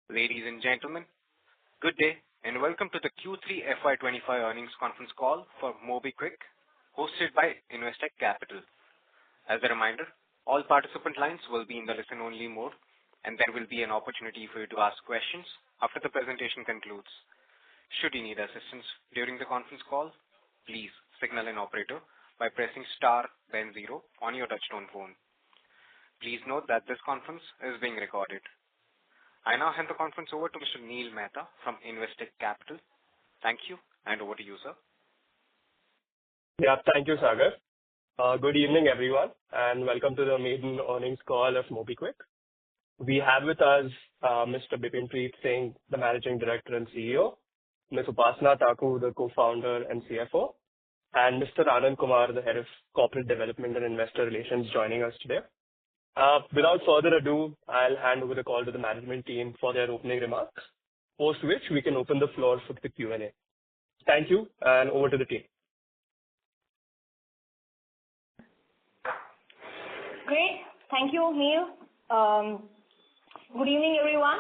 Ladies and gentlemen, good day and welcome to the Q3 FY25 earnings conference call for Mobikwik, hosted by Investec Capital. As a reminder, all participant lines will be in the listen-only mode, and there will be an opportunity for you to ask questions after the presentation concludes. Should you need assistance during the conference call, please signal an operator by pressing star then 0 on your touchtone phone. Please note that this conference is being recorded. I now hand the conference over to Mr. Neel Mehta from Investec Capital. Thank you, and over to you, sir. Yeah, thank you, Sagar. Good evening, everyone, and welcome to the maiden earnings call of Mobikwik. We have with us Mr. Bipinpreet Singh, the Managing Director and CEO, Ms. Upasana Taku, the Co-founder and CFO, and Mr. Anand Kumar, the Head of Corporate Development and Investor Relations, joining us today. Without further ado, I'll hand over the call to the management team for their opening remarks, post which we can open the floor for the Q&A. Thank you, and over to the team. Great. Thank you, Neel. Good evening, everyone.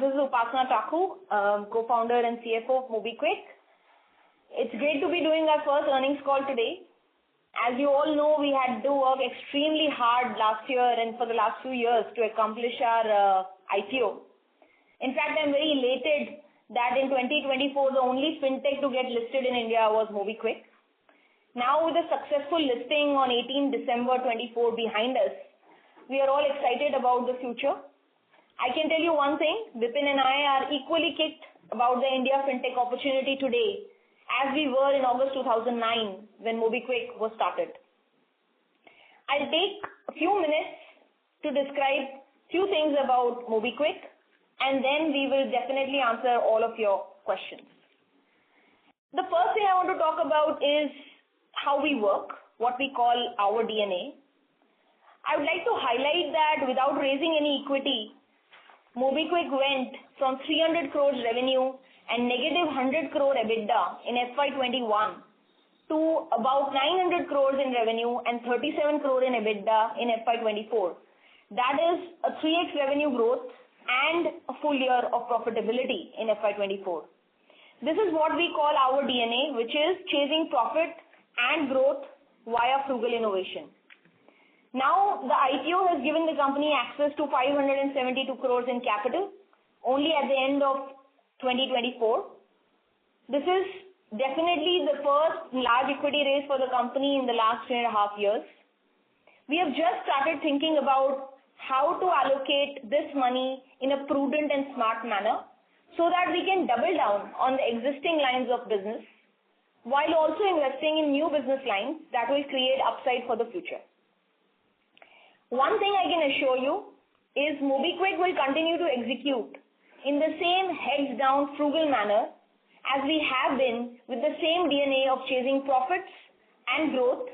This is Upasana Taku, co-founder and CFO of Mobikwik. It's great to be doing our first earnings call today. As you all know, we had to work extremely hard last year and for the last few years to accomplish our IPO. In fact, I'm very elated that in 2024, the only fintech to get listed in India was Mobikwik. Now, with a successful listing on 18 December 24 behind us, we are all excited about the future. I can tell you one thing, Bipin and I are equally kicked about the India fintech opportunity today as we were in August 2009 when Mobikwik was started. I'll take a few minutes to describe few things about Mobikwik, and then we will definitely answer all of your questions. The first thing I want to talk about is how we work, what we call our DNA. I would like to highlight that without raising any equity, Mobikwik went from 300 crores revenue and negative 100 crore EBITDA in FY21 to about 900 crores in revenue and 37 crore in EBITDA in FY24. That is a 3x revenue growth and a full year of profitability in FY24. This is what we call our DNA, which is chasing profit and growth via frugal innovation. Now, the IPO has given the company access to 572 crores in capital only at the end of 2024. This is definitely the first large equity raise for the company in the last 3.5 years. We have just started thinking about how to allocate this money in a prudent and smart manner so that we can double down on the existing lines of business while also investing in new business lines that will create upside for the future. One thing I can assure you is Mobikwik will continue to execute in the same heads-down frugal manner as we have been with the same DNA of chasing profits and growth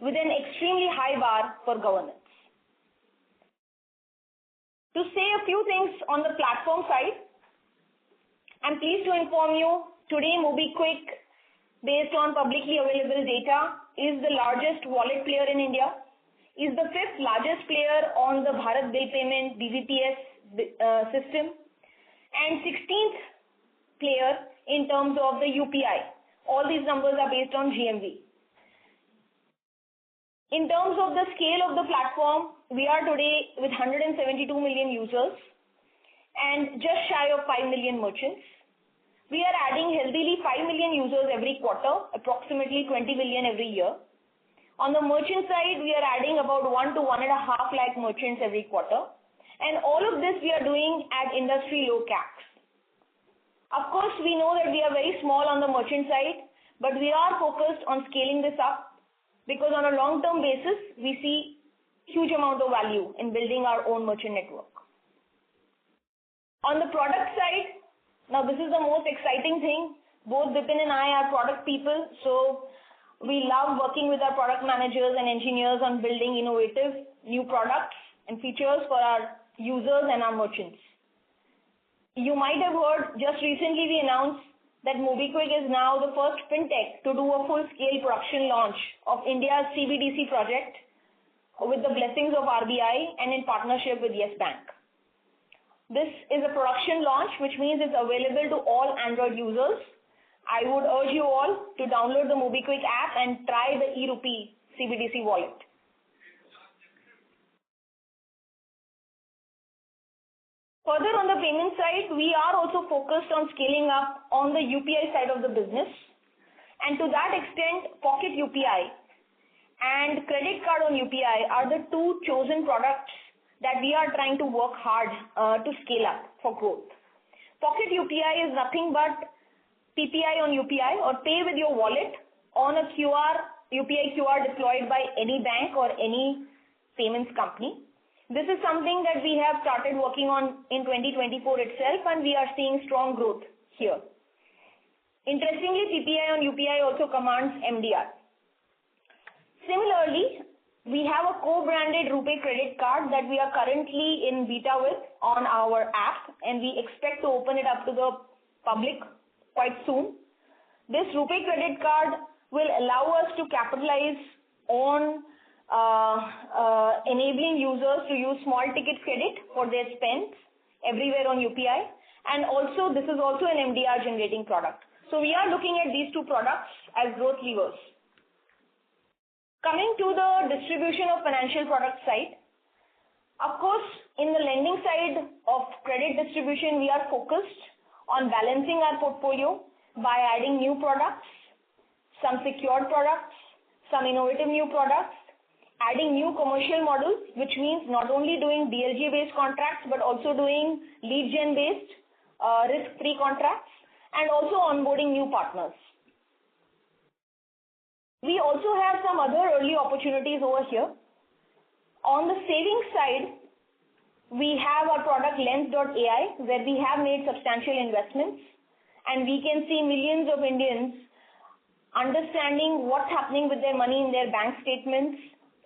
with an extremely high bar for governance. To say a few things on the platform side, I'm pleased to inform you today Mobikwik, based on publicly available data, is the largest wallet player in India, is the 5th largest player on the Bharat Bill Payment BBPS system, and 16th player in terms of the UPI. All these numbers are based on GMV. In terms of the scale of the platform, we are today with 172 million users and just shy of 5 million merchants. We are adding healthily 5 million users every quarter, approximately 20 million every year. On the merchant side, we are adding about 1 to 1.5 lakh merchants every quarter. And all of this we are doing at industry low CACs. Of course, we know that we are very small on the merchant side, but we are focused on scaling this up because on a long-term basis, we see huge amount of value in building our own merchant network. On the product side, now this is the most exciting thing. Both Bipin and I are product people, so we love working with our product managers and engineers on building innovative new products and features for our users and our merchants. You might have heard just recently we announced that Mobikwik is now the first fintech to do a full-scale production launch of India's CBDC project with the blessings of RBI and in partnership with Yes Bank. This is a production launch, which means it's available to all Android users. I would urge you all to download the Mobikwik app and try the e-rupee CBDC wallet. Further on the payment side, we are also focused on scaling up on the UPI side of the business. And to that extent, Pocket UPI and credit card on UPI are the two chosen products that we are trying to work hard to scale up for growth. Pocket UPI is nothing but PPI on UPI, or pay with your wallet on a UPI QR deployed by any bank or any payments company. This is something that we have started working on in 2024 itself, and we are seeing strong growth here. Interestingly, PPI on UPI also commands MDR. Similarly, we have a co-branded RuPay credit card that we are currently in beta with on our app, and we expect to open it up to the public quite soon. This RuPay credit card will allow us to capitalize on enabling users to use small ticket credit for their spends everywhere on UPI, and also this is also an MDR generating product. So we are looking at these two products as growth levers. Coming to the distribution of financial product side, of course, in the lending side of credit distribution, we are focused on balancing our portfolio by adding new products, some secured products, some innovative new products, adding new commercial models, which means not only doing DLG-based contracts, but also doing lead gen-based, risk-free contracts, and also onboarding new partners. We also have some other early opportunities over here. On the savings side, we have our product Lens.ai, where we have made substantial investments, and we can see millions of Indians understanding what's happening with their money in their bank statements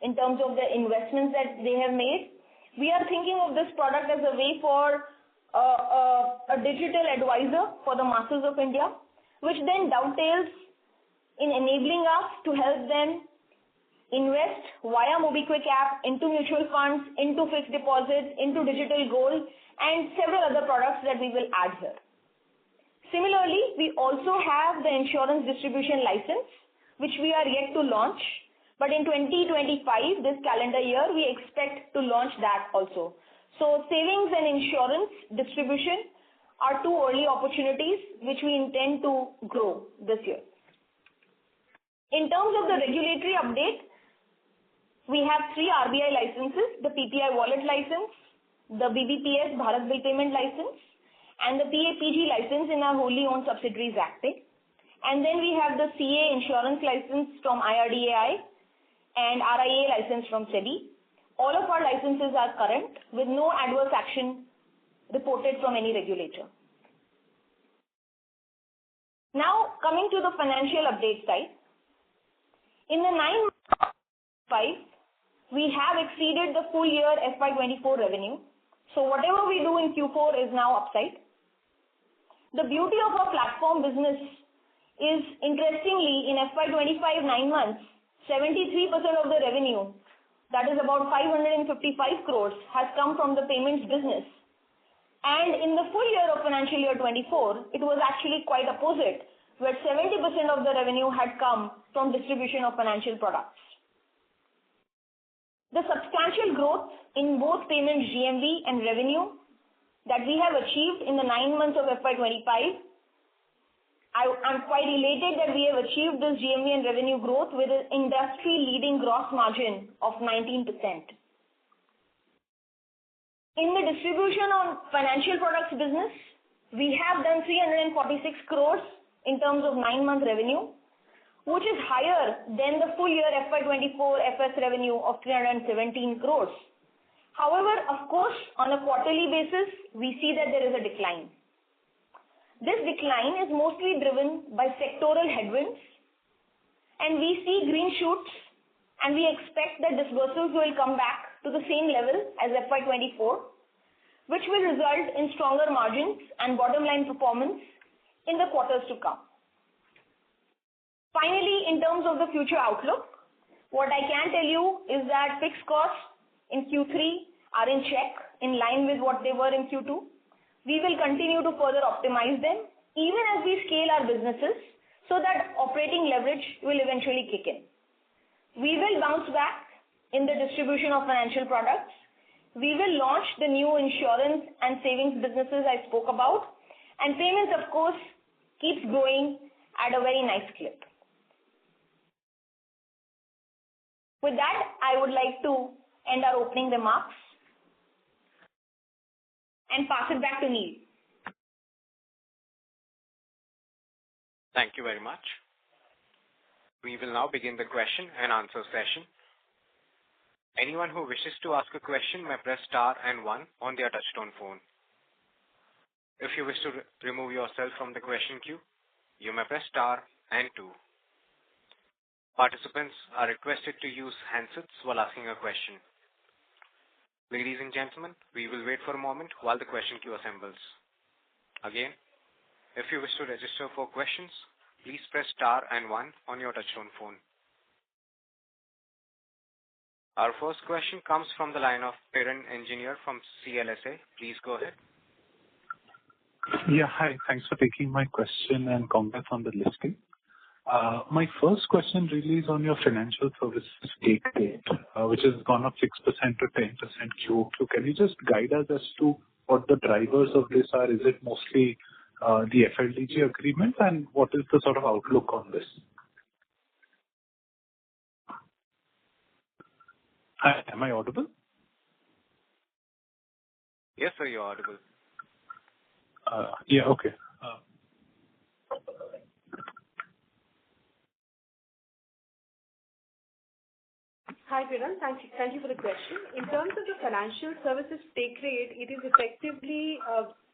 in terms of the investments that they have made. We are thinking of this product as a way for a digital advisor for the masses of India, which then dovetails in enabling us to help them invest via Mobikwik app into mutual funds, into fixed deposits, into digital gold, and several other products that we will add here. Similarly, we also have the insurance distribution license, which we are yet to launch. But in 2025, this calendar year, we expect to launch that also. So savings and insurance distribution are two early opportunities which we intend to grow this year. In terms of the regulatory update, we have 3 RBI licenses: the PPI wallet license, the BBPS Bharat Bill Payment license, and the PAPG license in our wholly owned subsidiaries active. And then we have the CA insurance license from IRDAI and RIA license from SEBI. All of our licenses are current with no adverse action reported from any regulator. Now coming to the financial update side. In the 9 months, we have exceeded the full year FY24 revenue. So whatever we do in Q4 is now upside. The beauty of our platform business is, interestingly, in FY25 9 months, 73% of the revenue, that is about 555 crores, has come from the payments business. And in the full year of financial year 24, it was actually quite opposite, where 70% of the revenue had come from distribution of financial products. The substantial growth in both payments GMV and revenue that we have achieved in the 9 months of FY25, I'm quite elated that we have achieved this GMV and revenue growth with an industry-leading gross margin of 19%. In the distribution on financial products business, we have done 346 crores in terms of 9-month revenue, which is higher than the full year FY24 FS revenue of 317 crores. However, of course, on a quarterly basis, we see that there is a decline. This decline is mostly driven by sectoral headwinds, and we see green shoots, and we expect that disbursements will come back to the same level as FY24, which will result in stronger margins and bottom line performance in the quarters to come. Finally, in terms of the future outlook, what I can tell you is that fixed costs in Q3 are in check, in line with what they were in Q2. We will continue to further optimize them, even as we scale our businesses, so that operating leverage will eventually kick in. We will bounce back in the distribution of financial products. We will launch the new insurance and savings businesses I spoke about, and payments, of course, keeps growing at a very nice clip. With that, I would like to end our opening remarks and pass it back to Neil. Thank you very much. We will now begin the question and answer session. Anyone who wishes to ask a question may press star and 1 on their touchtone phone. If you wish to remove yourself from the question queue, you may press star and 2. Participants are requested to use handsets while asking a question. Ladies and gentlemen, we will wait for a moment while the question queue assembles. Again, if you wish to register for questions, please press star and 1 on your touchtone phone. Our first question comes from the line of Piran Engineer from CLSA. Please go ahead. Yeah, hi. Thanks for taking my question and congrats on the listing. My first question really is on your financial services take rate, which has gone up 6% to 10% QOQ. Can you just guide us as to what the drivers of this are? Is it mostly the FLDG agreement, and what is the sort of outlook on this? Hi, am I audible? Yes, sir, you're audible. Yeah, okay. Hi, Piran. Thank you for the question. In terms of the financial services take rate, it is effectively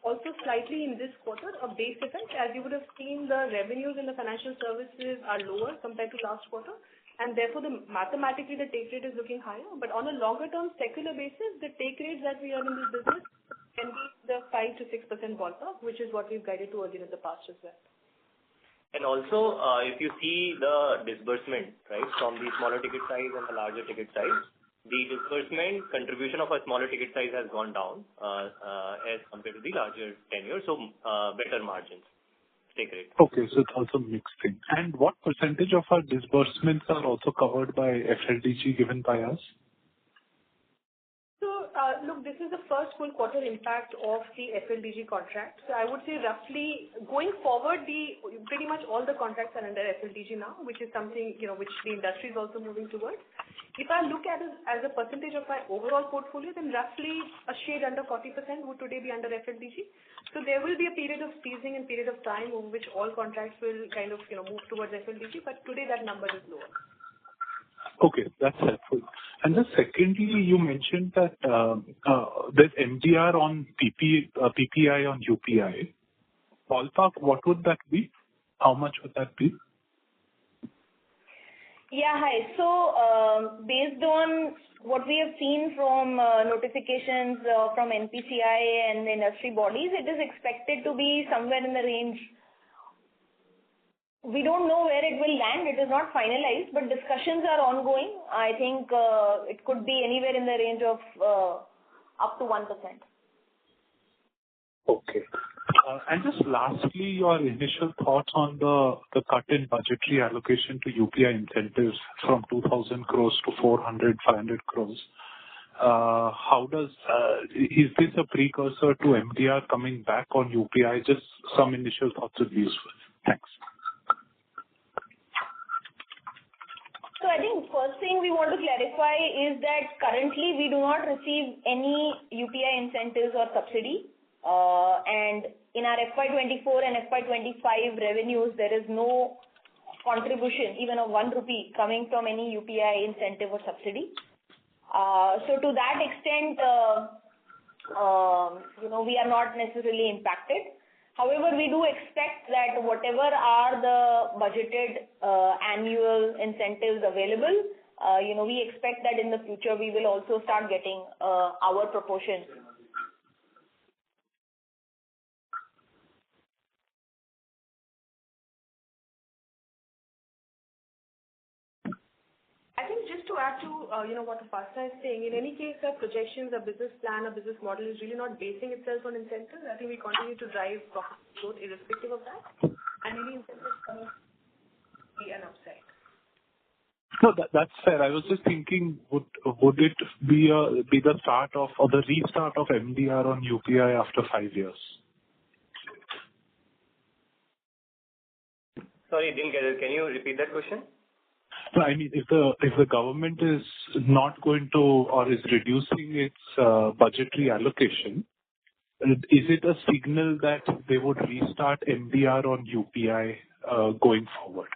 also slightly in this quarter a base effect. As you would have seen, the revenues in the financial services are lower compared to last quarter, and therefore mathematically the take rate is looking higher. But on a longer term secular basis, the take rates that we earn in this business can be the 5 to 6% ballpark, which is what we've guided to earlier in the past as well. And also, if you see the disbursement, right, from the smaller ticket size and the larger ticket size, the disbursement contribution of a smaller ticket size has gone down as compared to the larger tenure, so better margins, take rate. Okay, so it's also mixed thing. And what percentage of our disbursements are also covered by FLDG given by us? Look, this is the first full quarter impact of the FLDG contract. So I would say roughly going forward, pretty much all the contracts are under FLDG now, which is something which the industry is also moving towards. If I look at it as a percentage of my overall portfolio, then roughly a shade under 40% would today be under FLDG. So there will be a period of seasoning and period of time over which all contracts will kind of move towards FLDG, but today that number is lower. Okay, that's helpful. And then secondly, you mentioned that there's MDR on PPI on UPI. Ballpark, what would that be? How much would that be? Yeah, hi. So based on what we have seen from notifications from NPCI and the industry bodies, it is expected to be somewhere in the range. We don't know where it will land. It is not finalized, but discussions are ongoing. I think it could be anywhere in the range of up to 1%. Okay. And just lastly, your initial thoughts on the cut in budgetary allocation to UPI incentives from 2,000 crores to 400, 500 crores. Is this a precursor to MDR coming back on UPI? Just some initial thoughts would be useful. Thanks. So I think first thing we want to clarify is that currently we do not receive any UPI incentives or subsidy. And in our FY24 and FY25 revenues, there is no contribution, even of 1 rupee, coming from any UPI incentive or subsidy. So to that extent, we are not necessarily impacted. However, we do expect that whatever are the budgeted annual incentives available, we expect that in the future we will also start getting our proportion. I think just to add to what Upasana is saying, in any case, our projections, our business plan, our business model is really not basing itself on incentives. I think we continue to drive profit growth irrespective of that, and any incentives coming be an upside. No, that's fair. I was just thinking, would it be the start of or the restart of MDR on UPI after 5 years? Sorry, I didn't get it. Can you repeat that question? No, I mean, if the government is not going to or is reducing its budgetary allocation, is it a signal that they would restart MDR on UPI going forward?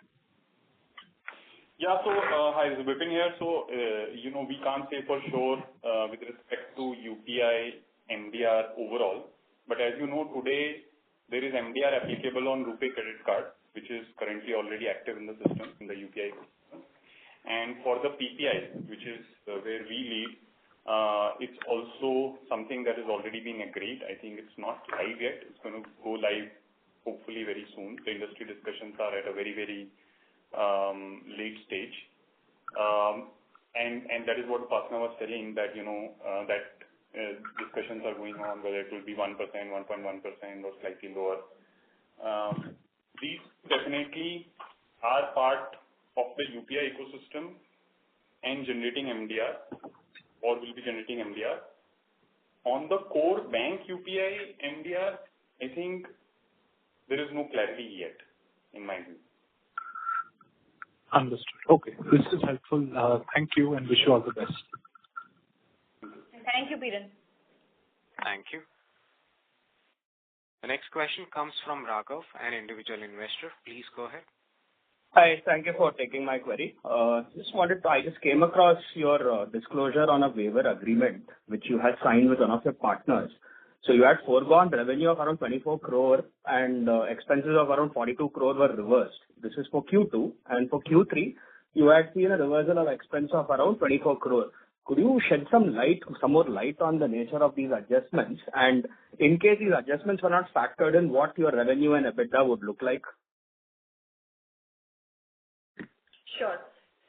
Yeah. So, hi, this is Vipin here. So, we can't say for sure with respect to UPI MDR overall. But as you know, today there is MDR applicable on RuPay credit card, which is currently already active in the system, in the UPI system. And for the PPI, which is where we lead, it's also something that has already been agreed. I think it's not live yet. It's going to go live hopefully very soon. The industry discussions are at a very, very late stage. And that is what Upasana was telling, that, that discussions are going on, whether it will be 1%, 1.1% or slightly lower. These definitely are part of the UPI ecosystem and generating MDR, or will be generating MDR. On the core bank UPI MDR, I think there is no clarity yet, in my view. Understood. Okay. This is helpful. Thank you and wish you all the best. Thank you, Piran. Thank you. The next question comes from Raghav, an individual investor. Please go ahead. Hi, thank you for taking my query. I just came across your disclosure on a waiver agreement, which you had signed with one of your partners. So you had foregone revenue of around 24 crore and expenses of around 42 crore were reversed. This is for Q2, and for Q3, you had seen a reversal of expense of around 24 crore. Could you shed some more light on the nature of these adjustments? And in case these adjustments were not factored in, what your revenue and EBITDA would look like? Sure.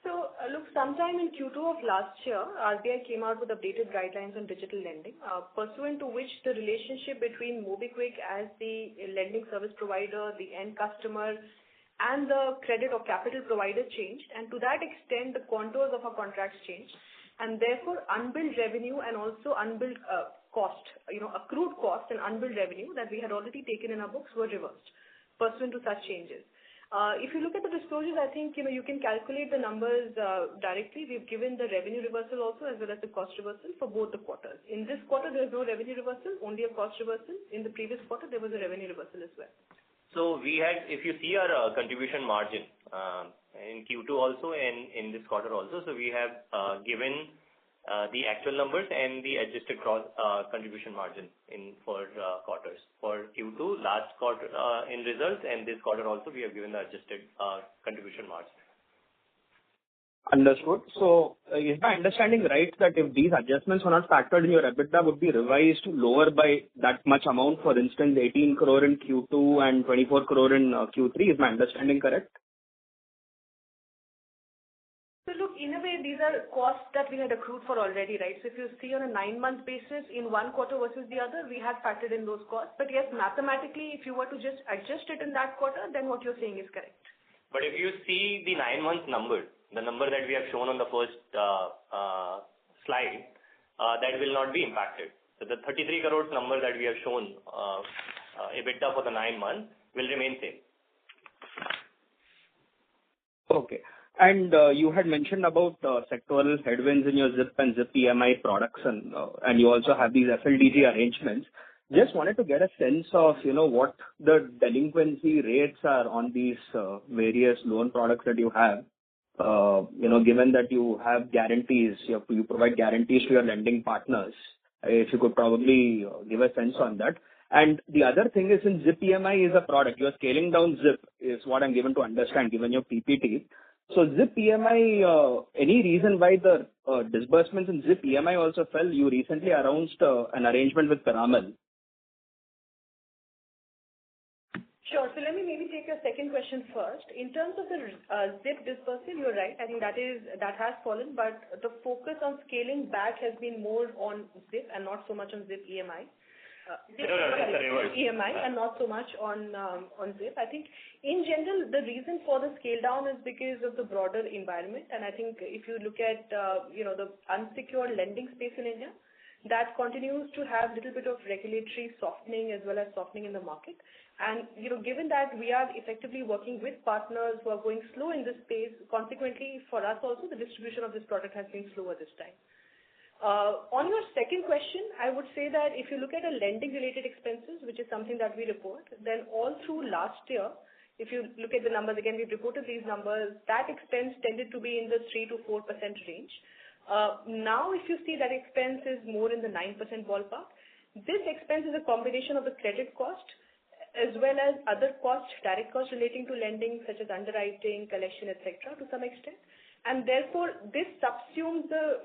So, look, sometime in Q2 of last year, RBI came out with updated guidelines on digital lending, pursuant to which the relationship between Mobikwik as the lending service provider, the end customer, and the credit or capital provider changed. And to that extent, the contours of our contracts changed. And therefore, unbilled revenue and also unbilled cost, accrued cost and unbilled revenue that we had already taken in our books were reversed, pursuant to such changes. If you look at the disclosures, I think, you can calculate the numbers directly. We've given the revenue reversal also as well as the cost reversal for both the quarters. In this quarter, there is no revenue reversal, only a cost reversal. In the previous quarter, there was a revenue reversal as well. So we had, if you see our contribution margin in Q2 also and in this quarter also, so we have given the actual numbers and the adjusted contribution margin for quarters. For Q2, last quarter in results, and this quarter also, we have given the adjusted contribution margin. Understood. So, is my understanding right that if these adjustments were not factored in, your EBITDA would be revised lower by that much amount, for instance, 18 crore in Q2 and 24 crore in Q3? Is my understanding correct? So look, in a way, these are costs that we had accrued for already, right? So if you see on a 9-month basis, in one quarter versus the other, we had factored in those costs. But yes, mathematically, if you were to just adjust it in that quarter, then what you're saying is correct. But if you see the 9-month number, the number that we have shown on the first slide, that will not be impacted. So the 33 crores number that we have shown, EBITDA for the 9 months, will remain same. Okay. And you had mentioned about sectoral headwinds in your ZIP and ZIP EMI products, and you also have these FLDG arrangements. Just wanted to get a sense of, what the delinquency rates are on these various loan products that you have. Given that you have guarantees, you provide guarantees to your lending partners. If you could probably give a sense on that. And the other thing is, in ZIP EMI is a product. You are scaling down ZIP, is what I'm given to understand, given your PPT. So ZIP EMI, any reason why the disbursements in ZIP EMI also fell? You recently announced an arrangement with Piramal. Sure. So let me maybe take your second question first. In terms of the ZIP dispersal, you're right. I think that has fallen, but the focus on scaling back has been more on ZIP and not so much on ZIP EMI. EMI and not so much on ZIP. I think in general, the reason for the scale down is because of the broader environment. And I think if you look at, the unsecured lending space in India, that continues to have a little bit of regulatory softening as well as softening in the market. And, given that we are effectively working with partners who are going slow in this space, consequently for us also the distribution of this product has been slower this time. On your second question, I would say that if you look at a lending related expenses, which is something that we report, then all through last year, if you look at the numbers, again, we've reported these numbers, that expense tended to be in the 3 to 4% range. Now, if you see that expense is more in the 9% ballpark, this expense is a combination of the credit cost as well as other costs, direct costs relating to lending such as underwriting, collection, etc. to some extent. And therefore, this subsumes the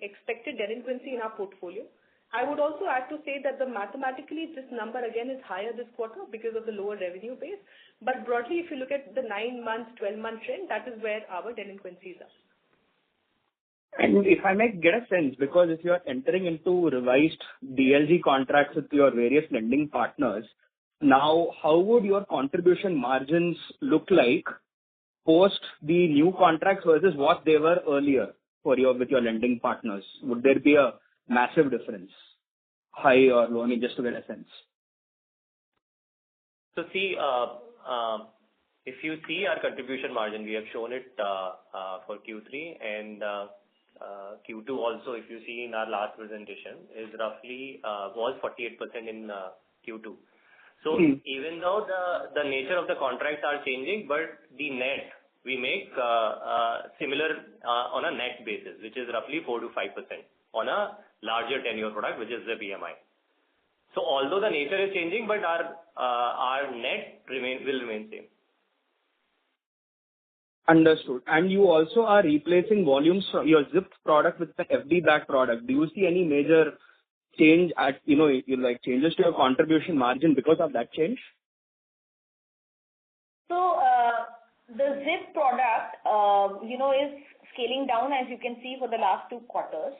expected delinquency in our portfolio. I would also add to say that mathematically this number again is higher this quarter because of the lower revenue base. But broadly, if you look at the 9-month, 12-month trend, that is where our delinquencies are. And if I may get a sense, because if you are entering into revised DLG contracts with your various lending partners, now how would your contribution margins look like post the new contracts versus what they were earlier with your lending partners? Would there be a massive difference, high or low? I mean, just to get a sense. So see, if you see our contribution margin, we have shown it for Q3 and Q2 also. If you see in our last presentation, is roughly was 48% in Q2. So even though the nature of the contracts are changing, but the net we make similar on a net basis, which is roughly 4 to 5% on a larger tenure product, which is the BMI. So although the nature is changing, but our net will remain same. Understood. And you also are replacing volumes from your ZIP product with the FD-backed product. Do you see any major change changes to your contribution margin because of that change? So the ZIP product, is scaling down, as you can see, for the last 2 quarters.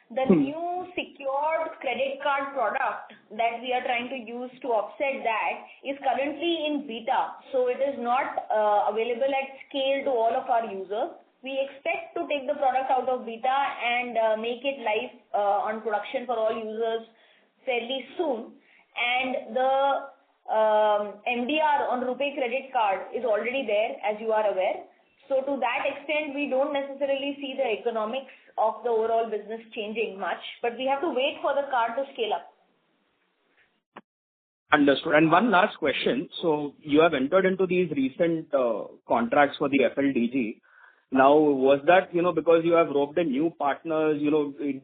The new secured credit card product that we are trying to use to offset that is currently in beta. So it is not available at scale to all of our users. We expect to take the product out of beta and make it live on production for all users fairly soon. And the MDR on RuPay credit card is already there, as you are aware. So to that extent, we don't necessarily see the economics of the overall business changing much, but we have to wait for the card to scale up. Understood. And one last question. So you have entered into these recent contracts for the FLDG. Now, was that, because you have roped in new partners,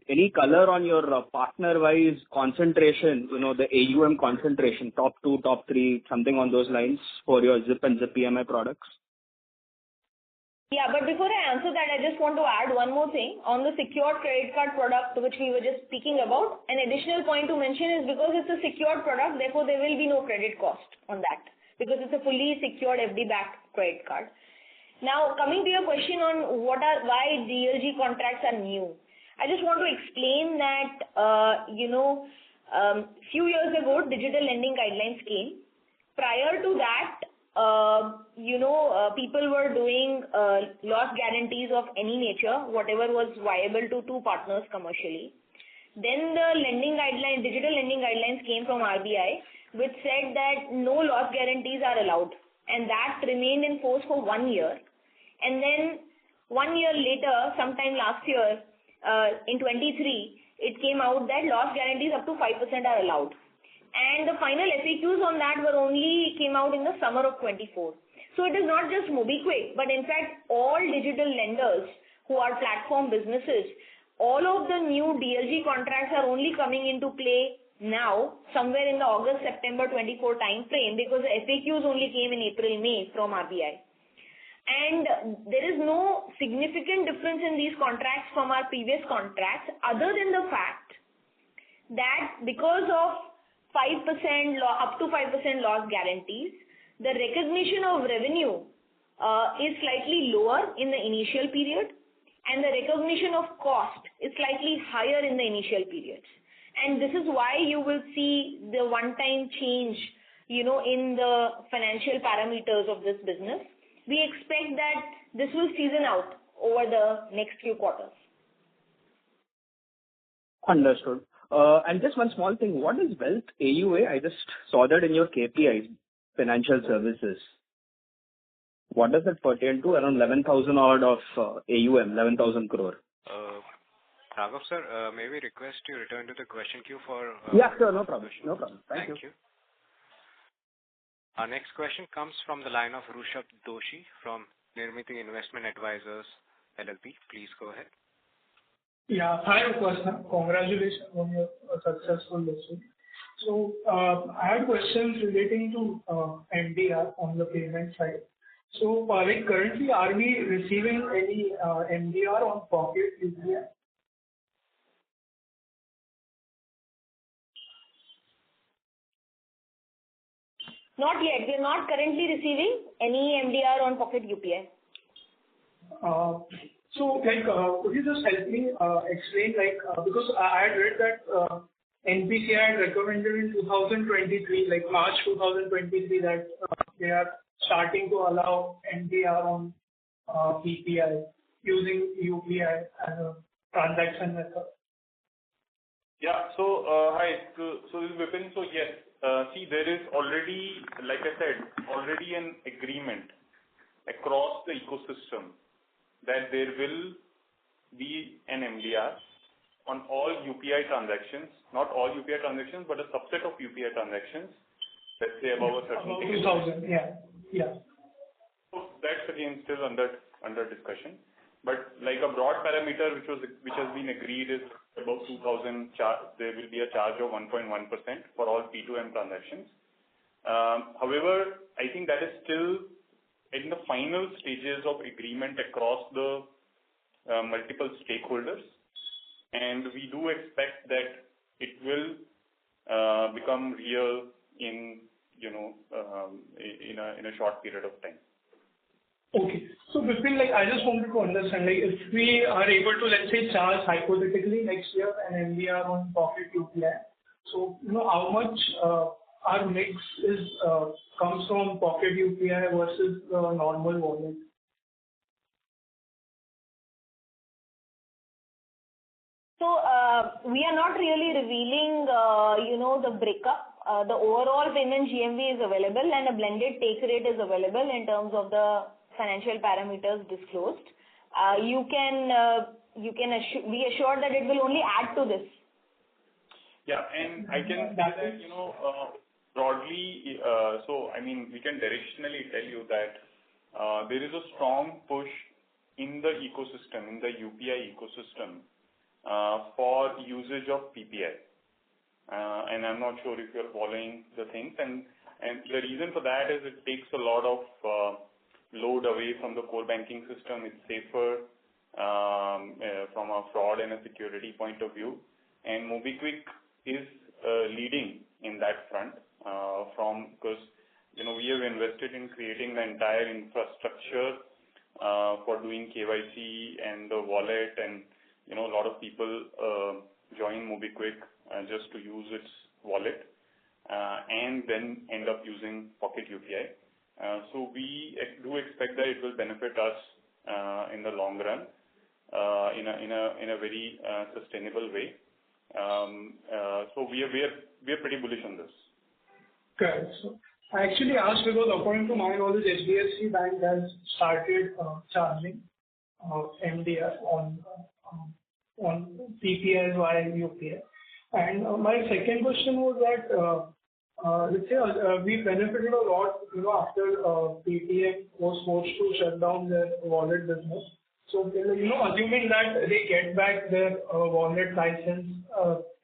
any color on your partner-wise concentration, the AUM concentration, top 2, top 3, something on those lines for your ZIP and ZIP EMI products? Yeah, but before I answer that, I just want to add one more thing. On the secured credit card product, which we were just speaking about, an additional point to mention is because it's a secured product, therefore there will be no credit cost on that because it's a fully secured FD-backed credit card. Now, coming to your question on why DLG contracts are new, I just want to explain that, few years ago, digital lending guidelines came. Prior to that, people were doing loss guarantees of any nature, whatever was viable to 2 partners commercially. Then the digital lending guidelines came from RBI, which said that no loss guarantees are allowed. And that remained in force for 1 year. And then 1 year later, sometime last year, in 23, it came out that loss guarantees up to 5% are allowed. And the final FAQs on that came out in the summer of 24. So it is not just Mobikwik, but in fact, all digital lenders who are platform businesses, all of the new DLG contracts are only coming into play now, somewhere in the August-September 24 time frame, because the FAQs only came in April-May from RBI. And there is no significant difference in these contracts from our previous contracts, other than the fact that because of 5% up to 5% loss guarantees, the recognition of revenue is slightly lower in the initial period, and the recognition of cost is slightly higher in the initial periods. And this is why you will see the one-time change, in the financial parameters of this business. We expect that this will season out over the next few quarters. Understood. And just one small thing, what is wealth AUA? I just saw that in your KPIs, financial services. What does that pertain to? Around 11,000 odd of AUM, 11,000 crore. Raghav sir, may we request you return to the question queue for... Yeah, sure, no problem. No problem. Thank you. Our next question comes from the line of Rushabh Doshi from Nirmiti Investment Advisors LLP. Please go ahead. Yeah. Hi, Upasana. Congratulations on your successful listing. So, I had questions relating to MDR on the payment side. So, currently, are we receiving any MDR on Pocket UPI? Not yet. We are not currently receiving any MDR on Pocket UPI. So, could you just help me explain, because I had read that NPCI had recommended in 2023, March 2023, that they are starting to allow MDR on PPI using UPI as a transaction method. Yeah. So, hi. So this is Vipin. So, yes. See, there is already, like I said, already an agreement across the ecosystem that there will be an MDR on all UPI transactions, not all UPI transactions, but a subset of UPI transactions, let's say above a certain ticket. 2,000, yeah. So that's again still under discussion. But like a broad parameter which has been agreed is about 2,000 there will be a charge of 1.1% for all P2M transactions. However, I think that is still in the final stages of agreement across the multiple stakeholders, and we do expect that it will become real in a short period of time. Okay. So, Vipin, I just wanted to understand, if we are able to, let's say, charge hypothetically next year an MDR on Pocket UPI, so, how much our mix comes from Pocket UPI versus the normal wallet? So, we are not really revealing, the breakup. The overall payment GMV is available and a blended take rate is available in terms of the financial parameters disclosed. You can be assured that it will only add to this. Yeah, and I can say that, broadly, we can directionally tell you that there is a strong push in the ecosystem, in the UPI ecosystem, for usage of PPI. And I'm not sure if you're following the things. And the reason for that is it takes a lot of load away from the core banking system. It's safer from a fraud and a security point of view. And Mobikwik is leading in that front because we have invested in creating the entire infrastructure for doing KYC and the wallet, and a lot of people join Mobikwik just to use its wallet and then end up using Pocket UPI. So we do expect that it will benefit us in the long run in a very sustainable way. So we are pretty bullish on this. Okay. So I actually asked because according to my knowledge, HDFC Bank has started charging MDR on PPI via UPI. And my second question was that let's say we benefited a lot, after Paytm was forced to shut down their wallet business. So, assuming that they get back their wallet license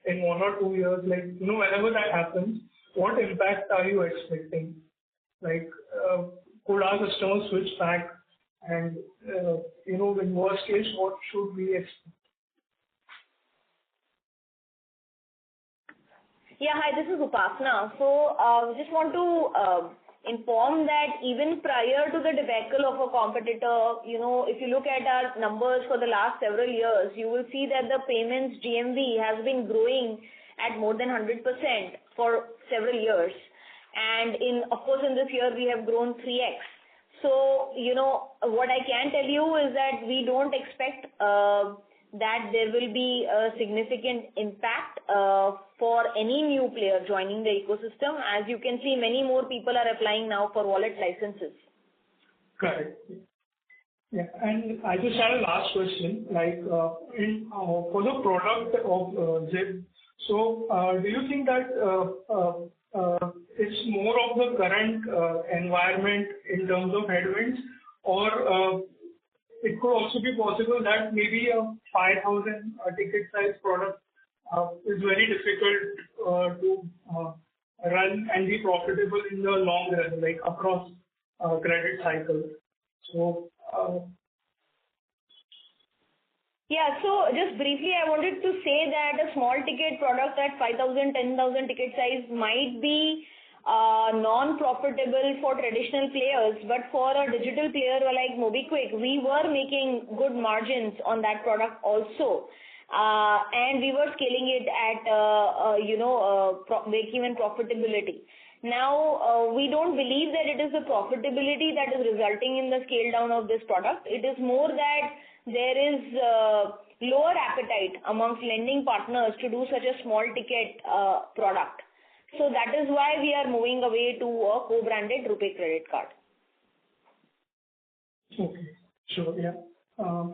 in 1 or 2 years, whenever that happens, what impact are you expecting? Could our customers switch back? And, in worst case, what should we expect? Yeah, hi, this is Upasana. So, just want to inform that even prior to the debacle of a competitor, if you look at our numbers for the last several years, you will see that the payments GMV has been growing at more than 100% for several years. And of course, in this year, we have grown 3x. So, what I can tell you is that we don't expect that there will be a significant impact for any new player joining the ecosystem. As you can see, many more people are applying now for wallet licenses. Correct. Yeah, and I just had a last question, for the product of Zip. So, do you think that it's more of the current environment in terms of headwinds, or it could also be possible that maybe a 5,000 ticket size product is very difficult to run and be profitable in the long run, like across credit cycles? So, yeah, so just briefly, I wanted to say that a small ticket product at 5,000, 10,000 ticket size might be non-profitable for traditional players, but for a digital player like Mobikwik, we were making good margins on that product also. And we were scaling it at, break-even profitability. Now, we don't believe that it is the profitability that is resulting in the scale down of this product. It is more that there is lower appetite amongst lending partners to do such a small ticket product. So that is why we are moving away to a co-branded RuPay credit card. Okay, sure, yeah.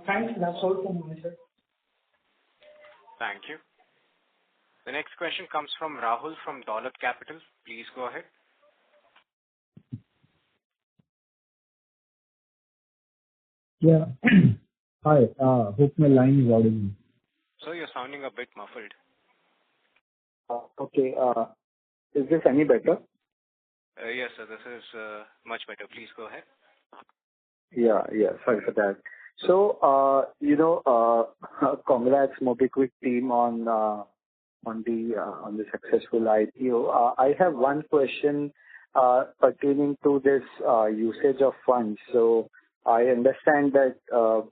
Thanks, that's all from my side. Thank you. The next question comes from Rahul from Dolat Capital. Please go ahead. Yeah. Hi, hope my line is audible. So you're sounding a bit muffled. Okay, is this any better? Yes, sir, this is much better. Please go ahead. Yeah, sorry for that. So, congrats Mobikwik team on the successful IPO. I have one question pertaining to this usage of funds. So, I understand that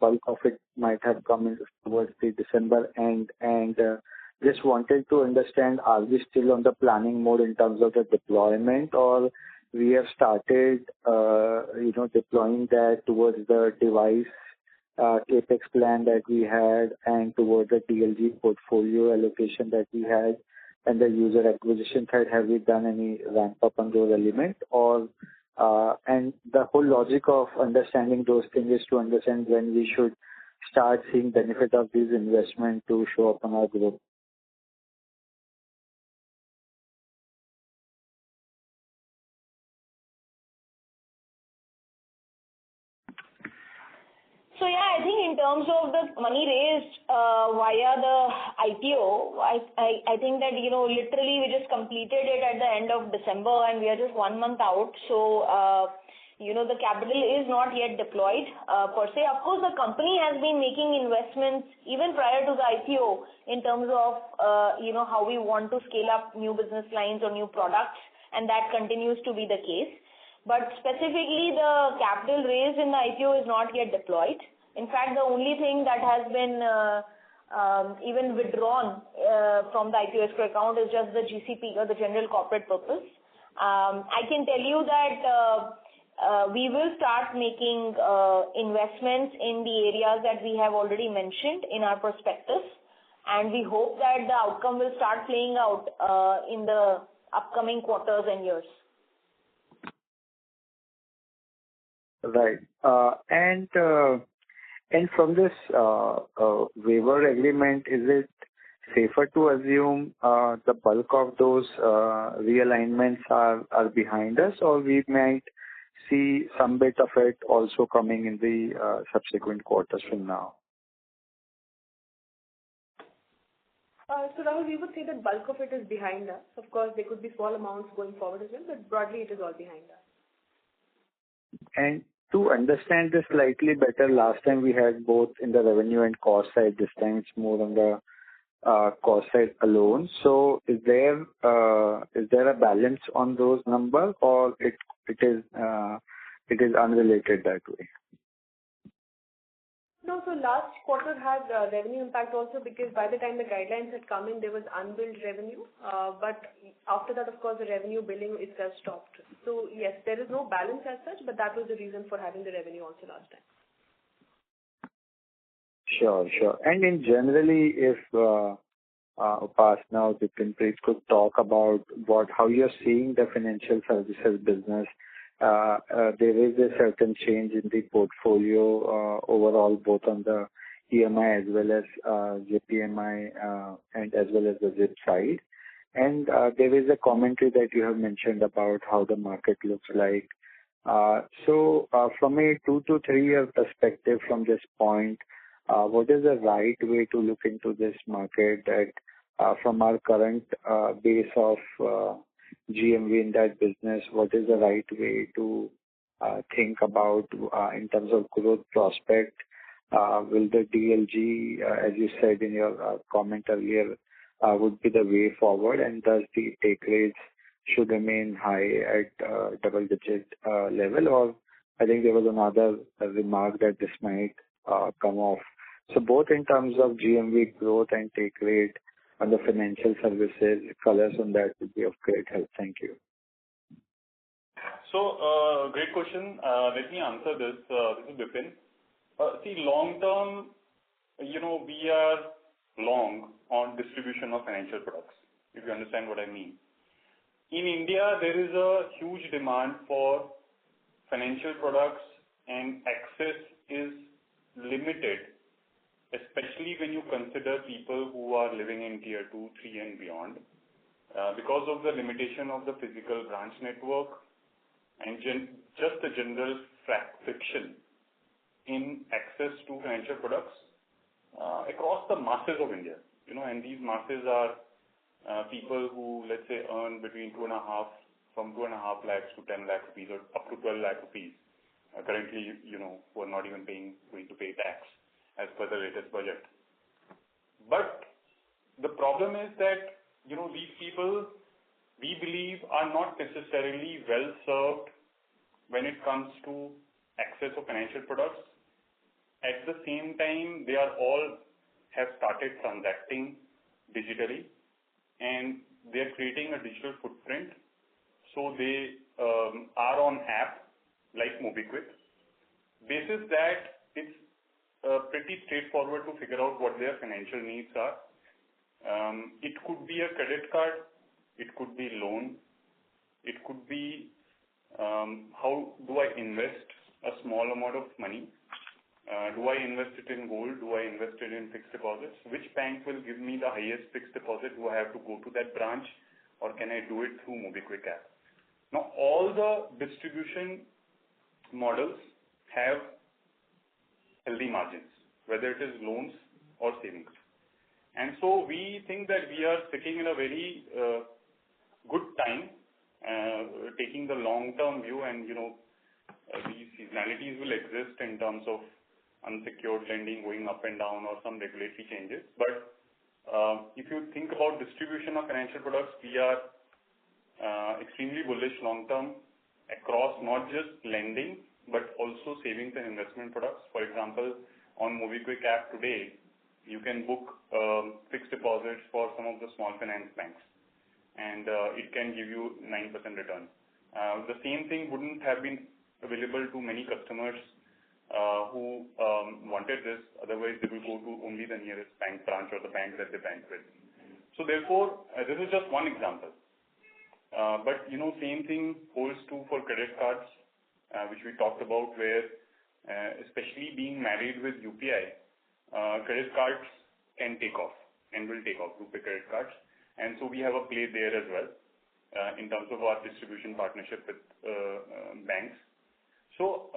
bulk of it might have come in towards the December end, and just wanted to understand, are we still on the planning mode in terms of the deployment, or we have started, deploying that towards the device capex plan that we had and towards the DLG portfolio allocation that we had, and the user acquisition side, have we done any ramp up on those elements? Or and the whole logic of understanding those things is to understand when we should start seeing benefit of these investments to show up on our growth. So yeah, I think in terms of the money raised via the IPO, I think that, literally we just completed it at the end of December and we are just 1 month out. So, the capital is not yet deployed per se. Of course, the company has been making investments even prior to the IPO in terms of, how we want to scale up new business lines or new products, and that continues to be the case. But specifically, the capital raised in the IPO is not yet deployed. In fact, the only thing that has been even withdrawn from the IPO escrow account is just the GCP, or the general corporate purpose. I can tell you that we will start making investments in the areas that we have already mentioned in our prospectus, and we hope that the outcome will start playing out in the upcoming quarters and years. Right. And from this waiver agreement, is it safer to assume the bulk of those realignments are behind us, or we might see some bit of it also coming in the subsequent quarters from now? So Rahul, we would say that bulk of it is behind us. Of course, there could be small amounts going forward as well, but broadly it is all behind us. And to understand this slightly better, last time we had both in the revenue and cost side. This time it's more on the cost side alone. So is there a balance on those numbers, or it it is unrelated that way? No, so last quarter had revenue impact also because by the time the guidelines had come in, there was unbilled revenue. But after that, of course, the revenue billing itself stopped. So yes, there is no balance as such, but that was the reason for having the revenue also last time. Sure. And in generally, if Upasana or Bipinpreet could talk about how you're seeing the financial services business. There is a certain change in the portfolio overall, both on the EMI as well as JPMI and as well as the ZIP side. And there is a commentary that you have mentioned about how the market looks like. So from a 2 to 3 year perspective from this point, what is the right way to look into this market that from our current base of GMV in that business, what is the right way to think about in terms of growth prospect? Will the DLG, as you said in your comment earlier, would be the way forward, and does the take rates should remain high at double-digit level? Or I think there was another remark that this might come off. So both in terms of GMV growth and take rate on the financial services, colors on that would be of great help. Thank you. So, great question. Let me answer this. This is Bipin. See, long term, we are long on distribution of financial products, if you understand what I mean. In India, there is a huge demand for financial products, and access is limited, especially when you consider people who are living in tier 2, 3 and beyond, because of the limitation of the physical branch network and just the general friction in access to financial products across the masses of India. And these masses are people who, let's say, earn between 2.5 lakhs to 10 lakh rupees or up to 12 lakh rupees. Currently, who are not even going to pay tax as per the latest budget. But the problem is that, these people, we believe, are not necessarily well served when it comes to access of financial products. At the same time, they are all have started transacting digitally, and they are creating a digital footprint. So they are on app like Mobikwik. Basis that it's pretty straightforward to figure out what their financial needs are. It could be a credit card, it could be loan, it could be how do I invest a small amount of money? Do I invest it in gold? Do I invest it in fixed deposits? Which bank will give me the highest fixed deposit? Do I have to go to that branch, or can I do it through Mobikwik app? Now, all the distribution models have healthy margins, whether it is loans or savings. And so we think that we are sitting in a very good time, taking the long-term view, and these seasonalities will exist in terms of unsecured lending going up and down or some regulatory changes. But if you think about distribution of financial products, we are extremely bullish long-term across not just lending, but also savings and investment products. For example, on Mobikwik app today, you can book fixed deposits for some of the small finance banks, and it can give you 9% return. The same thing wouldn't have been available to many customers who wanted this. Otherwise, they will go to only the nearest bank branch or the bank that they bank with. So therefore, this is just one example. But same thing holds true for credit cards, which we talked about, where especially being married with UPI, credit cards can take off and will take off, RuPay credit cards. And so we have a play there as well in terms of our distribution partnership with banks. So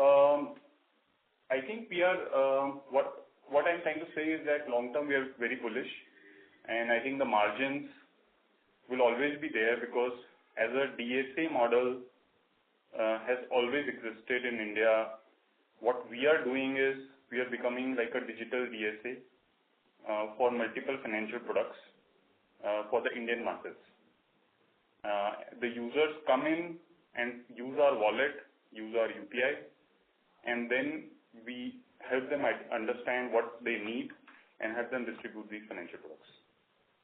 I think we are, what I'm trying to say is that long term we are very bullish, and I think the margins will always be there because as a DSA model has always existed in India, what we are doing is we are becoming like a digital DSA for multiple financial products for the Indian masses. The users come in and use our wallet, use our UPI, and then we help them understand what they need and help them distribute these financial products.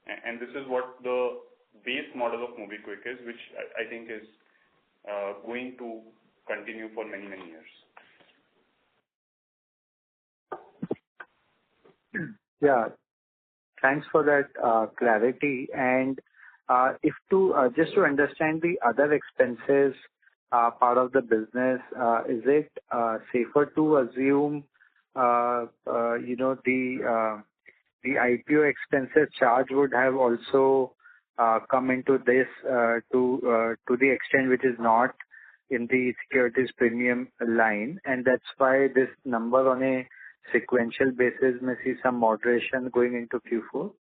And this is what the base model of Mobikwik is, which I think is going to continue for many, many years. Yeah. Thanks for that clarity. And if just to understand the other expenses part of the business, is it safer to assume the IPO expenses charge would have also come into this to the extent which is not in the securities premium line, and that's why this number on a sequential basis may see some moderation going into Q4?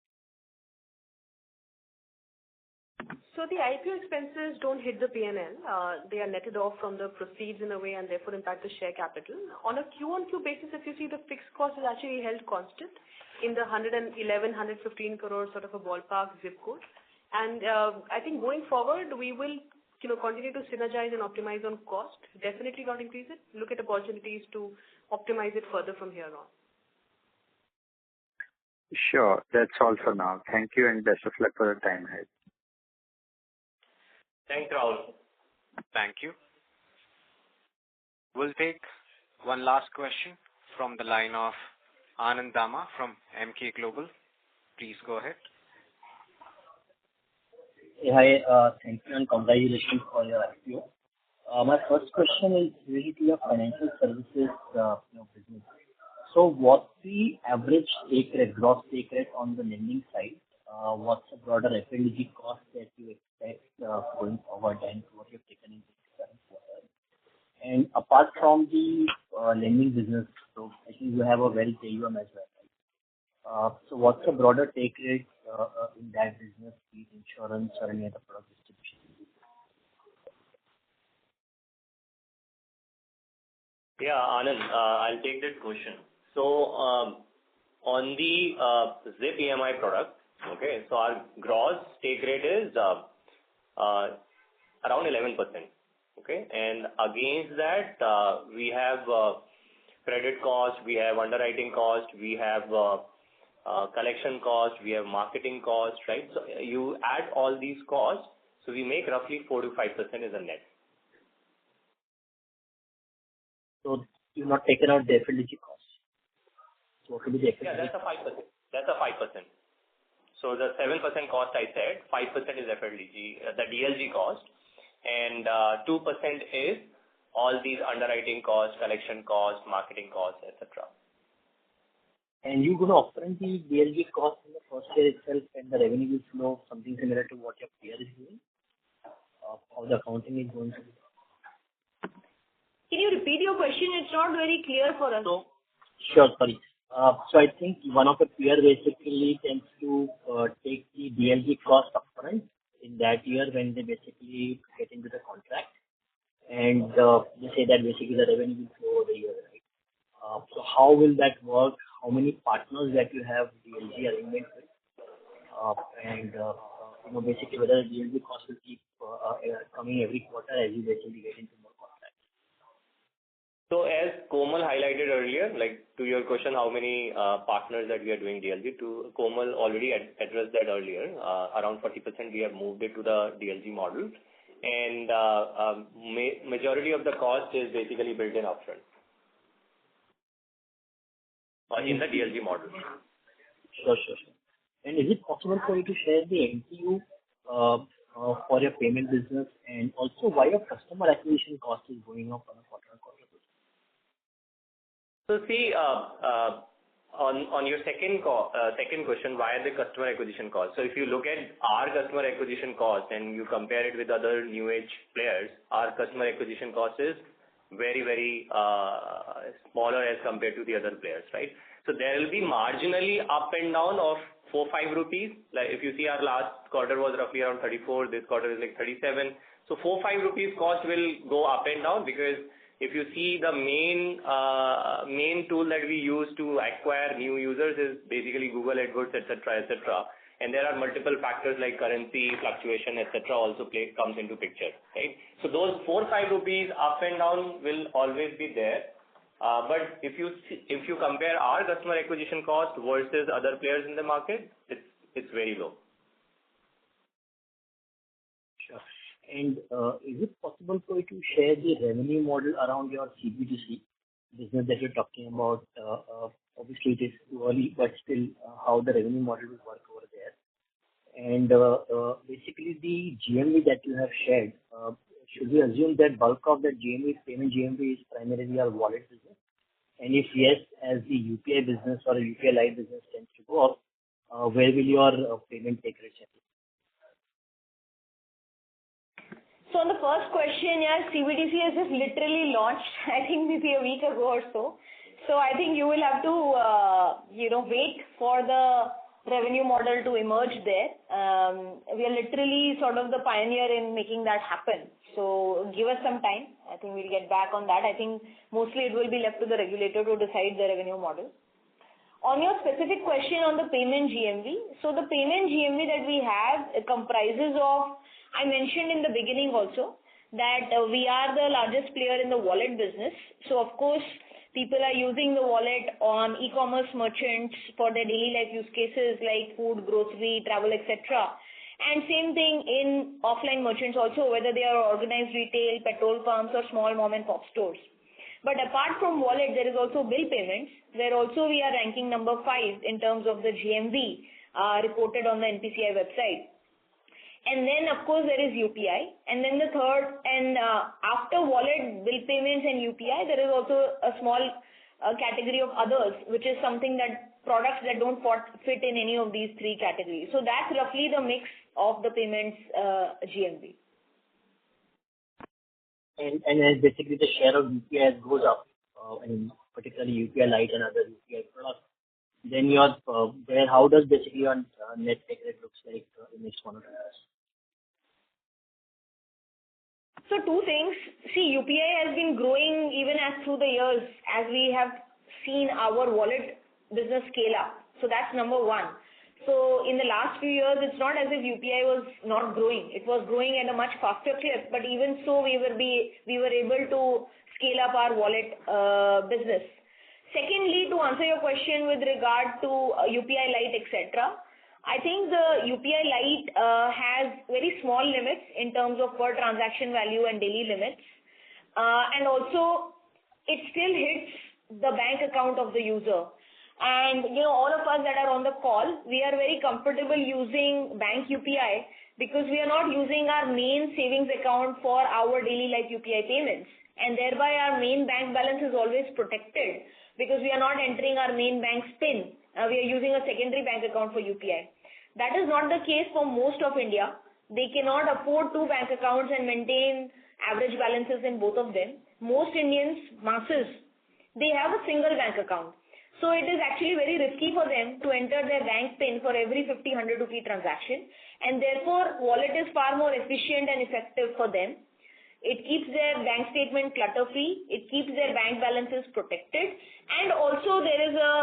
So the IPO expenses don't hit the P&L. They are netted off from the proceeds in a way and therefore impact the share capital. On a Q-on-Q basis, if you see, the fixed cost is actually held constant in the 111, 115 crore sort of a ballpark zip code. And I think going forward, we will continue to synergize and optimize on cost. Definitely not increase it. Look at opportunities to optimize it further from here on. Sure. That's all for now. Thank you and best of luck for the time ahead. Thanks, Rahul. Thank you. We'll take one last question from the line of Anand Dama from MK Global. Please go ahead. Hi, thank you and congratulations for your IPO. My first question is related to your financial services business. So what's the average take rate, gross take rate on the lending side? What's the broader FLDG cost that you expect going forward and what you've taken in this current quarter? And apart from the lending business, so I think you have a very AUM as well, right? So what's the broader take rate in that business, be it insurance or any other product distribution? Yeah, Anand, I'll take that question. So on the ZIP EMI product, okay, so our gross take rate is around 11%. Okay, and against that, we have credit cost, we have underwriting cost, we have collection cost, we have marketing cost, right? So you add all these costs, so we make roughly 4 to 5% as a net. So you've not taken out the FLDG cost. So what will be the FLDG? Yeah, that's a 5%. That's a 5%. So the 7% cost I said, 5% is FLDG, the DLG cost, and 2% is all these underwriting costs, collection costs, marketing costs, etc. And you're going to upfront the DLG cost in the first year itself, and the revenue will flow something similar to what your peer is doing? How the accounting is going to be? Can you repeat your question? It's not very clear for us. So, sure, sorry. So I think one of the peer basically tends to take the DLG cost upfront in that year when they basically get into the contract, and they say that basically the revenue will flow over the year, right? So how will that work? How many partners that you have DLG arrangement with? And basically whether the DLG cost will keep coming every quarter as you basically get into more contracts. So as Komal highlighted earlier, like to your question, how many partners that we are doing DLG to, Komal already addressed that earlier. Around 40% we have moved it to the DLG model, and majority of the cost is basically built in upfront. In the DLG model. Sure. And is it possible for you to share the MTU for your payment business, and also why your customer acquisition cost is going up on a quarter-on-quarter basis? So see, on your second question, why the customer acquisition cost? So if you look at our customer acquisition cost and you compare it with other new age players, our customer acquisition cost is very, very smaller as compared to the other players, right? So there will be marginally up and down of 4-5 rupees. Like if you see our last quarter was roughly around 34, this quarter is like 37. So 4-5 rupees cost will go up and down, because if you see the main tool that we use to acquire new users is basically Google AdWords, etc. and there are multiple factors like currency fluctuation, etc. also comes into picture, right? So those 4-5 rupees up and down will always be there. But if you compare our customer acquisition cost versus other players in the market, it's very low. Sure. And is it possible for you to share the revenue model around your CBDC business that you're talking about? Obviously, it is too early, but still, how the revenue model will work over there. And basically, the GMV that you have shared, should we assume that bulk of the GMV, payment GMV, is primarily our wallet business? And if yes, as the UPI business or UPI Lite business tends to go up, where will your payment take rate settle? So on the first question, yeah, CBDC has just literally launched, I think maybe a week ago or so. So I think you will have to, wait for the revenue model to emerge there. We are literally sort of the pioneer in making that happen. So give us some time. I think we'll get back on that. I think mostly it will be left to the regulator to decide the revenue model. On your specific question on the payment GMV, so the payment GMV that we have comprises of, I mentioned in the beginning also that we are the largest player in the wallet business. So of course, people are using the wallet on e-commerce merchants for their daily life use cases like food, grocery, travel, etc. And same thing in offline merchants also, whether they are organized retail, petrol pumps or small mom and pop stores. But apart from wallet, there is also bill payments, where also we are ranking number 5 in terms of the GMV reported on the NPCI website. And then, of course, there is UPI. And then the third, and after wallet, bill payments and UPI, there is also a small category of others, which is something that products that don't fit in any of these 3 categories. So that's roughly the mix of the payments GMV. And as basically the share of UPI goes up, and particularly UPI Lite and other UPI products, then then how does basically your net take rate looks like in next 1 or 2 years? So 2 things. See, UPI has been growing even as through the years as we have seen our wallet business scale up. So that's number 1. So in the last few years, it's not as if UPI was not growing. It was growing at a much faster clip, but even so, we were able to scale up our wallet business. Secondly, to answer your question with regard to UPI Lite, etc., I think the UPI Lite has very small limits in terms of per transaction value and daily limits. And also, it still hits the bank account of the user. And, all of us that are on the call, we are very comfortable using bank UPI because we are not using our main savings account for our daily life UPI payments. And thereby, our main bank balance is always protected because we are not entering our main bank's PIN. We are using a secondary bank account for UPI. That is not the case for most of India. They cannot afford 2 bank accounts and maintain average balances in both of them. Most Indians, masses, they have a single bank account. So it is actually very risky for them to enter their bank PIN for every 50-100 rupee transaction. And therefore, wallet is far more efficient and effective for them. It keeps their bank statement clutter-free. It keeps their bank balances protected. And also there is a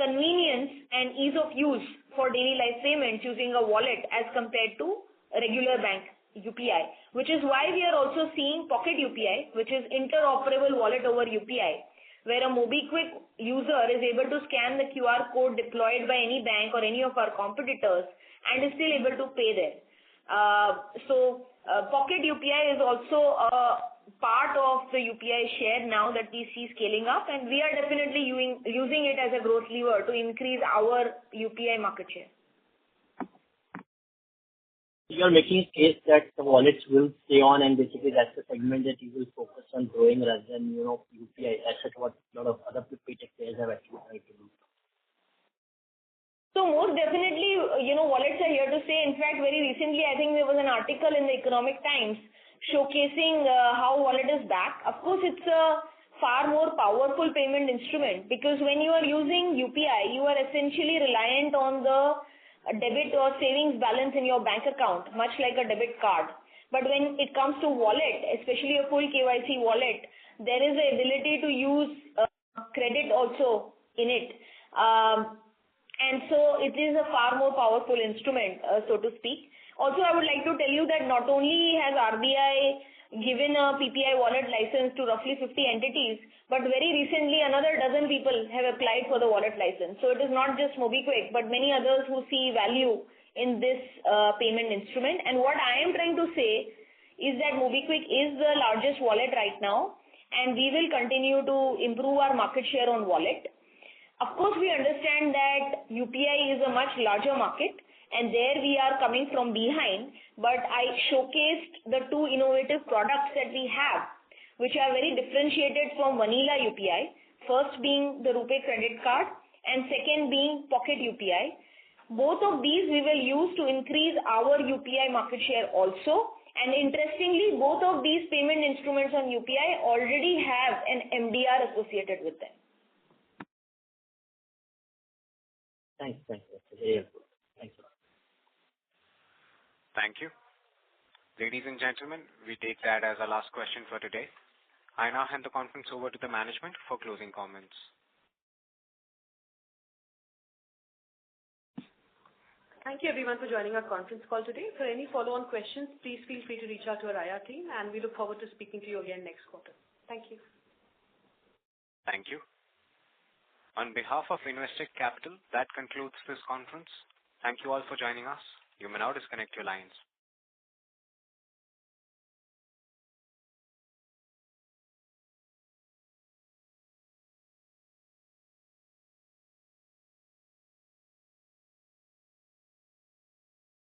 convenience and ease of use for daily life payments using a wallet as compared to a regular bank UPI, which is why we are also seeing Pocket UPI, which is interoperable wallet over UPI, where a Mobikwik user is able to scan the QR code deployed by any bank or any of our competitors and is still able to pay there. So Pocket UPI is also a part of the UPI share now that we see scaling up, and we are definitely using it as a growth lever to increase our UPI market share. You are making a case that the wallets will stay on, and basically that's the segment that you will focus on growing rather than UPI. That's what a lot of other paytech players have actually tried to do. So most definitely, wallets are here to stay. In fact, very recently, I think there was an article in the Economic Times showcasing how wallet is back. Of course, it's a far more powerful payment instrument because when you are using UPI, you are essentially reliant on the debit or savings balance in your bank account, much like a debit card. But when it comes to wallet, especially a full KYC wallet, there is the ability to use credit also in it. and so it is a far more powerful instrument, so to speak. Also, I would like to tell you that not only has RBI given a PPI wallet license to roughly 50 entities, but very recently another dozen people have applied for the wallet license. So it is not just Mobikwik, but many others who see value in this payment instrument. And what I am trying to say is that Mobikwik is the largest wallet right now, and we will continue to improve our market share on wallet. Of course, we understand that UPI is a much larger market, and there we are coming from behind, but I showcased the two innovative products that we have, which are very differentiated from vanilla UPI. First being the RuPay credit card, and second being Pocket UPI. Both of these we will use to increase our UPI market share also. And interestingly, both of these payment instruments on UPI already have an MDR associated with them. Thanks. That's very helpful. Thank you. Thank you. Ladies and gentlemen, we take that as our last question for today. I now hand the conference over to the management for closing comments. Thank you everyone for joining our conference call today. For any follow-on questions, please feel free to reach out to our IR team, and we look forward to speaking to you again next quarter. Thank you. Thank you. On behalf of Investec Capital, that concludes this conference. Thank you all for joining us. You may now disconnect your lines.